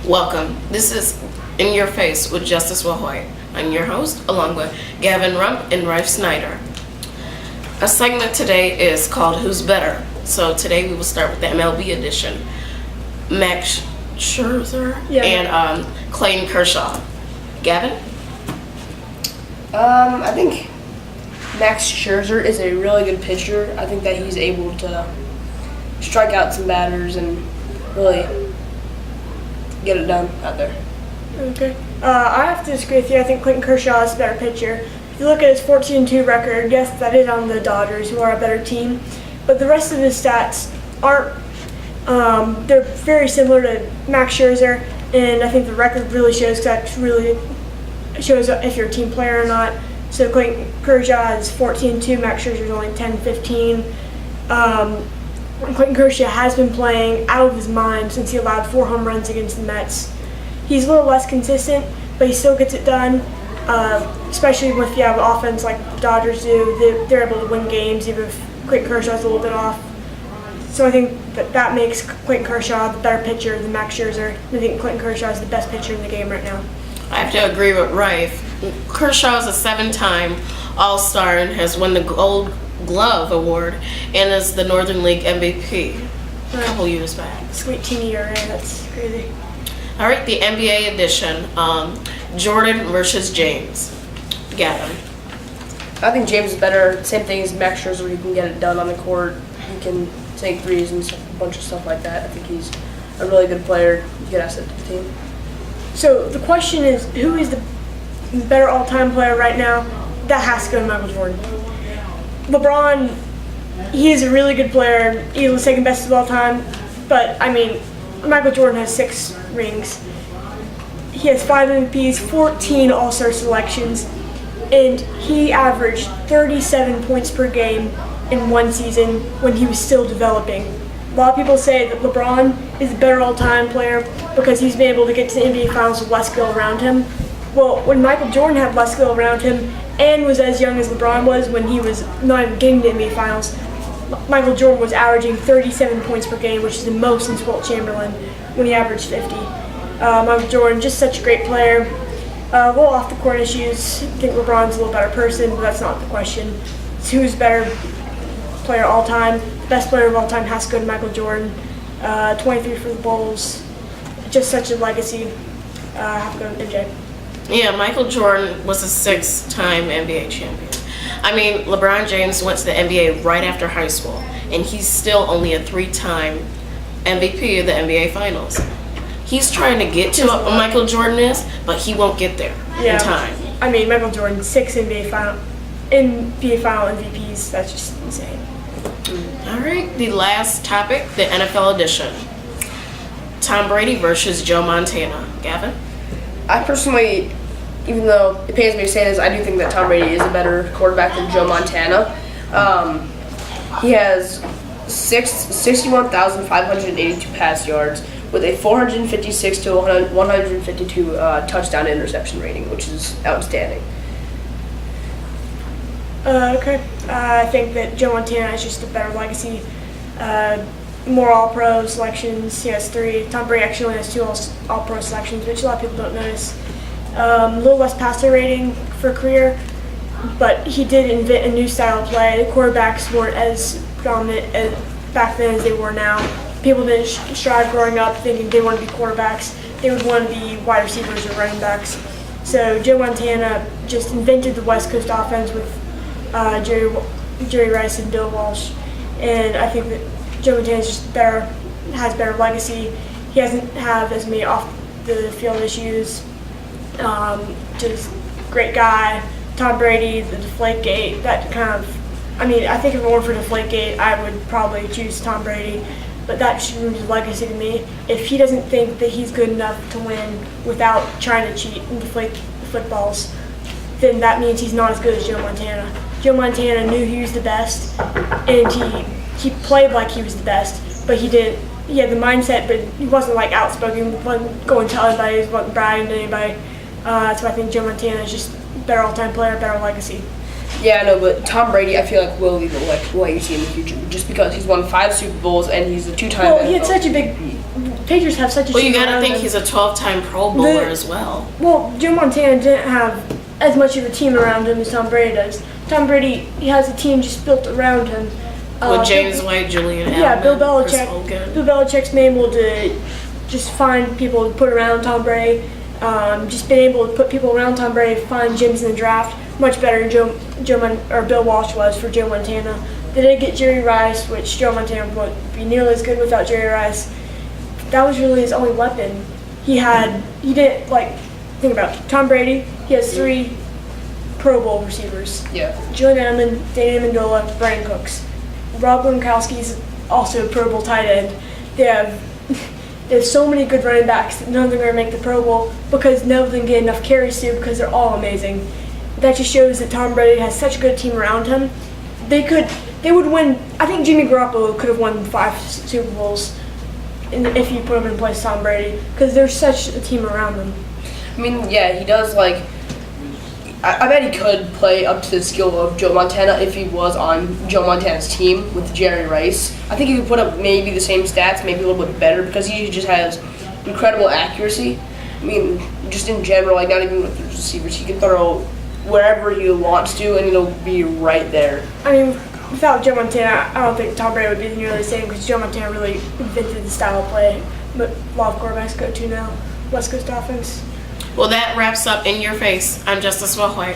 Welcome. This is In Your Face with Justice Wahoy. I'm your host, along with Gavin Rump and Rife Snyder. Our segment today is called Who's Better? So today we will start with the MLB edition. Max Scherzer and Clayton Kershaw. Gavin? I think Max Scherzer is a really good pitcher. I think that he's able to strike out some batters and really get it done out there. Okay. I have to disagree with you. I think Clayton Kershaw is a better pitcher. If you look at his 14-2 record, yes, that is on the Dodgers, who are a better team. But the rest of his stats aren't. They're very similar to Max Scherzer, and I think the record really shows if you're a team player or not. So Clayton Kershaw is 14-2, Max Scherzer is only 10-15. Clayton Kershaw has been playing out of his mind since he allowed 4 home runs against the Mets. He's a little less consistent, but he still gets it done, especially if you have an offense like the Dodgers do. They're able to win games even if Clayton Kershaw's a little bit off. So I think that makes Clayton Kershaw the better pitcher than Max Scherzer. I think Clayton Kershaw is the best pitcher in the game right now. I have to agree with Rife. Kershaw is a 7-time All-Star and has won the Gold Glove Award and is the Northern League MVP a couple years back. Sweet team ERA, that's crazy. All right, the NBA edition. Jordan versus James. Gavin. I think James is better. Same thing as Max Scherzer. He can get it done on the court. He can take threes and a bunch of stuff like that. I think he's a really good player, good asset to the team. So the question is, who is the better all-time player right now? That has to go to Michael Jordan. LeBron, he is a really good player. He's the second best of all time. But, I mean, Michael Jordan has 6 rings. He has 5 MVPs, 14 All-Star selections, and he averaged 37 points per game in one season when he was still developing. A lot of people say that LeBron is a better all-time player because he's been able to get to the NBA Finals with less skill around him. Well, when Michael Jordan had less skill around him and was as young as LeBron was when he was not even getting to the NBA Finals, Michael Jordan was averaging 37 points per game, which is the most since Wilt Chamberlain when he averaged 50. Michael Jordan, just such a great player. A little off-the-court issues. I think LeBron's a little better person, but that's not the question. It's who's better player all time. The best player of all time has to go to Michael Jordan. 23 for the Bulls. Just such a legacy. I have to go to MJ. Yeah, Michael Jordan was a 6-time NBA champion. I mean, LeBron James went to the NBA right after high school, and he's still only a 3-time MVP of the NBA Finals. He's trying to get to what Michael Jordan is, but he won't get there in time. I mean, Michael Jordan, 6 NBA Final MVPs. That's just insane. All right, the last topic, the NFL edition. Tom Brady versus Joe Montana. Gavin? I personally, even though it pains me to say this, I do think that Tom Brady is a better quarterback than Joe Montana. He has 61,582 pass yards with a 456 to 152 touchdown to interception rating, which is outstanding. Okay. I think that Joe Montana is just a better legacy. More All-Pro selections. He has 3. Tom Brady actually only has 2 All-Pro selections, which a lot of people don't notice. A little less passer rating for career, but he did invent a new style of play. The quarterbacks weren't as prominent back then as they were now. People didn't strive growing up thinking they wanted to be quarterbacks. They would want to be wide receivers or running backs. So Joe Montana just invented the West Coast offense with Jerry Rice and Bill Walsh, and I think that Joe Montana's just better, has better legacy. He doesn't have as many off the field issues. Just great guy. Tom Brady, the Deflategate, that kind of. I mean, I think if it weren't for Deflategate, I would probably choose Tom Brady. But that just ruins his legacy to me. If he doesn't think that he's good enough to win without trying to cheat and deflate footballs, then that means he's not as good as Joe Montana. Joe Montana knew he was the best, and he played like he was the best, but he didn't. He had the mindset, but he wasn't like outspoken, wasn't going to tell anybody, wasn't bragging to anybody. So I think Joe Montana is just a better all-time player, better legacy. Yeah, I know, but Tom Brady, I feel like will leave a legacy in the future just because he's won 5 Super Bowls and he's a 2-time. Well, he had such a big Patriots have such a Well, team you gotta around think them. he's a 12-time Pro Bowler as well. Well, Joe Montana didn't have as much of a team around him as Tom Brady does. Tom Brady, he has a team just built around him. With James White, Julian Edelman, Yeah, Bill Chris Belichick. Hogan. Bill Belichick's been able to just find people to put around Tom Brady. Just been able to put people around Tom Brady, find gems in the draft much better than Bill Walsh was for Joe Montana. They did get Jerry Rice, which Joe Montana wouldn't be nearly as good without Jerry Rice. That was really his only weapon. He didn't think about it. Tom Brady. He has 3 Pro Bowl receivers. Yeah. Julian Edelman, Danny Amendola, Brian Cooks. Rob Gronkowski's also a Pro Bowl tight end. They have so many good running backs that none of them are going to make the Pro Bowl because none of them get enough carries to because they're all amazing. That just shows that Tom Brady has such a good team around him. They would win. I think Jimmy Garoppolo could have won 5 Super Bowls if you put him in place of Tom Brady because there's such a team around him. I mean, yeah, he does I bet he could play up to the skill of Joe Montana if he was on Joe Montana's team with Jerry Rice. I think he could put up maybe the same stats, maybe a little bit better because he just has incredible accuracy. I mean, just in general, not even with the receivers, he can throw wherever he wants to and it'll be right there. I mean, without Joe Montana, I don't think Tom Brady would be nearly the same because Joe Montana really invented the style of play but a lot of quarterbacks go to now. West Coast offense. Well, that wraps up In Your Face. I'm Justice White.